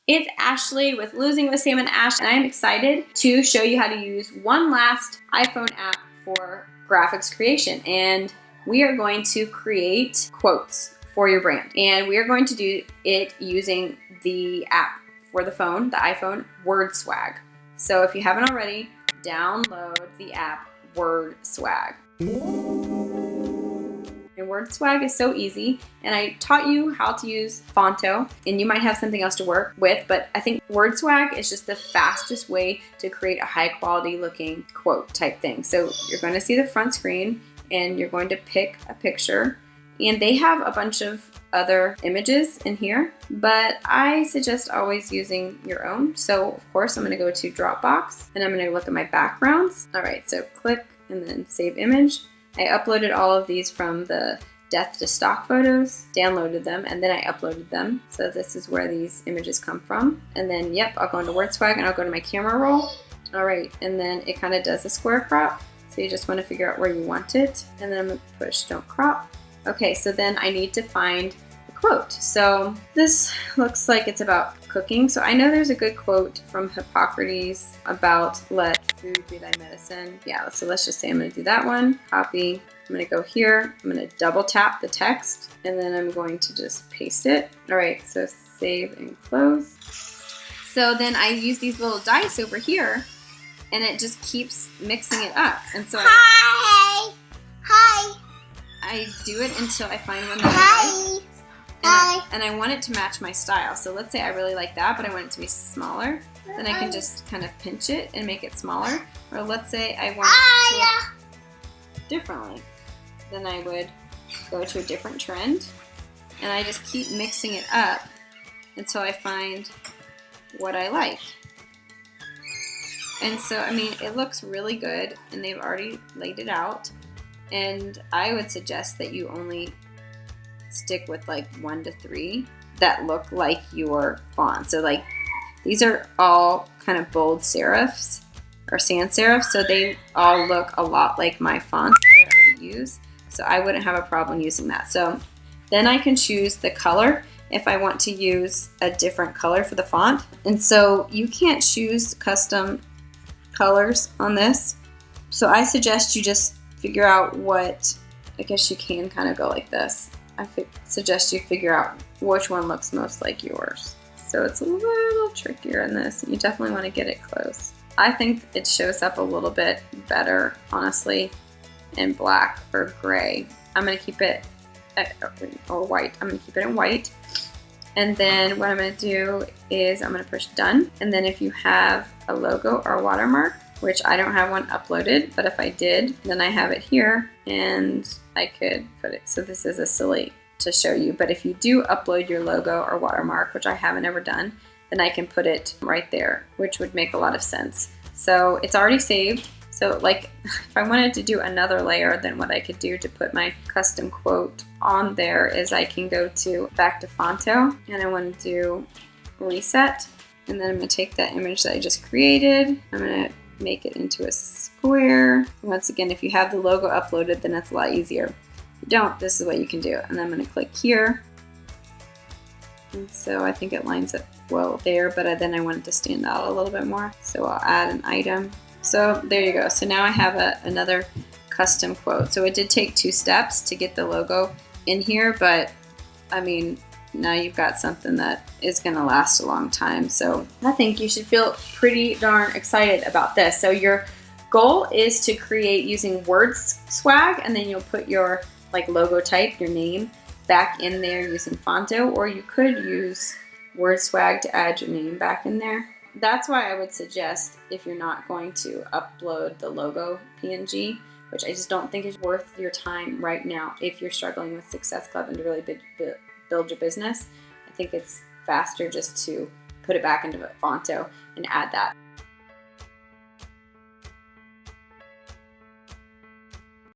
It's Ashley with Losing with Sam and Ash, and I am excited to show you how to use one last iPhone app for graphics creation. And we are going to create quotes for your brand. And we are going to do it using the app for the phone, the iPhone, WordSwag. So if you haven't already, download the app WordSwag. And WordSwag is so easy, and I taught you how to use Phonto, and you might have something else to work with, but I think WordSwag is just the fastest way to create a high quality looking quote type thing. So you're going to see the front screen, and you're going to pick a picture, and they have a bunch of other images in here, but I suggest always using your own. So of course I'm going to go to Dropbox, and I'm going to look at my backgrounds. All right, so click and then save image. I uploaded all of these from the Death to Stock photos, downloaded them, and then I uploaded them. So this is where these images come from. And then, yep, I'll go into WordSwag and I'll go to my camera roll. All right, and then it kind of does a square crop. So you just want to figure out where you want it. And then I'm going to push don't crop. Okay, so then I need to find a quote. So this looks like it's about cooking. So I know there's a good quote from Hippocrates about let food be thy medicine. Yeah, so let's just say I'm going to do that one. Copy. I'm going to go here. I'm going to double tap the text, and then I'm going to just paste it. All right, so save and close. So then I use these little dice over here, and it just keeps mixing it up. And so I do it until I find one that I like. And I want it to match my style. So let's say I really like that, but I want it to be smaller. Then I can just kind of pinch it and make it smaller. Or let's say I want it to look differently. Then I would go to a different trend. And I just keep mixing it up until I find what I like. And so, I mean, it looks really good, and they've already laid it out. And I would suggest that you only stick with like 1 to 3 that look like your font. So like these are all kind of bold serifs or sans serifs, so they all look a lot like my fonts that I already use. So I wouldn't have a problem using that. So then I can choose the color if I want to use a different color for the font. And so you can't choose custom colors on this. So I suggest you just figure out what, I guess you can kind of go like this. I suggest you figure out which one looks most like yours. So it's a little trickier in this. You definitely want to get it close. I think it shows up a little bit better, honestly, in black or gray. I'm going to keep it, or white. I'm going to keep it in white. And then what I'm going to do is I'm going to push done. And then if you have a logo or a watermark, which I don't have one uploaded, but if I did, then I have it here and I could put it. So this is a silly to show you, but if you do upload your logo or watermark, which I haven't ever done, then I can put it right there, which would make a lot of sense. So it's already saved. So like if I wanted to do another layer, then what I could do to put my custom quote on there is I can go back to Phonto, and I want to do reset. And then I'm going to take that image that I just created. I'm going to make it into a square. Once again, if you have the logo uploaded, then that's a lot easier. If you don't, this is what you can do. And I'm going to click here. And so I think it lines up well there, but then I want it to stand out a little bit more. So I'll add an item. So there you go. So now I have another custom quote. So it did take 2 steps to get the logo in here, but I mean, now you've got something that is going to last a long time. So I think you should feel pretty darn excited about this. So your goal is to create using WordSwag, and then you'll put your like logo type, your name, back in there using Phonto, or you could use WordSwag to add your name back in there. That's why I would suggest, if you're not going to upload the logo PNG, which I just don't think is worth your time right now if you're struggling with Success Club and to really build your business, I think it's faster just to put it back into Phonto and add that.